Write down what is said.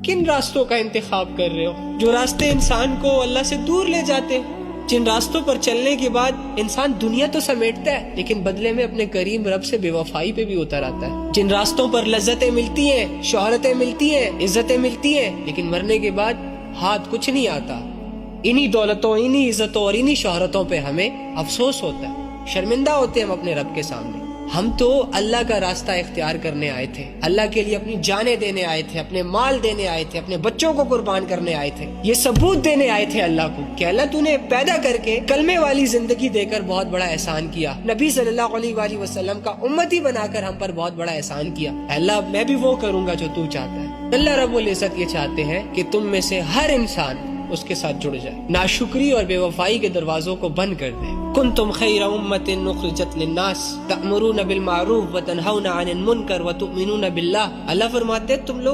کن راستوں کا انتخاب کر رہے ہو؟ جو راستے انسان کو اللہ سے دور لے جاتے، جن راستوں پر چلنے کے بعد انسان دنیا تو سمیٹتا ہے لیکن بدلے میں اپنے کریم رب سے بے وفائی پہ بھی اتر آتا ہے، جن راستوں پر لذتیں ملتی ہیں، شہرتیں ملتی ہیں، عزتیں ملتی ہیں، لیکن مرنے کے بعد ہاتھ کچھ نہیں آتا، انہی دولتوں، انہی عزتوں اور انہی شہرتوں پہ ہمیں افسوس ہوتا ہے، شرمندہ ہوتے ہیں ہم اپنے رب کے سامنے۔ ہم تو اللہ کا راستہ اختیار کرنے آئے تھے، اللہ کے لیے اپنی جانیں دینے آئے تھے، اپنے مال دینے آئے تھے، اپنے بچوں کو قربان کرنے آئے تھے، یہ ثبوت دینے آئے تھے اللہ کو کہ اللہ تو نے پیدا کر کے کلمے والی زندگی دے کر بہت بڑا احسان کیا، نبی صلی اللہ علیہ وآلہ وسلم کا امتی بنا کر ہم پر بہت بڑا احسان کیا، اللہ میں بھی وہ کروں گا جو تو چاہتا ہے۔ اللہ رب العزت یہ چاہتے ہیں کہ تم میں سے ہر انسان اس کے ساتھ جڑ جائے، ناشکری اور بے وفائی کے دروازوں کو بند کر دے۔ کنتم خیر امۃ اخرجت للناس تأمرون بالمعروف وتنہون عن المنکر وتؤمنون باللہ، اللہ فرماتے ہیں تم لوگ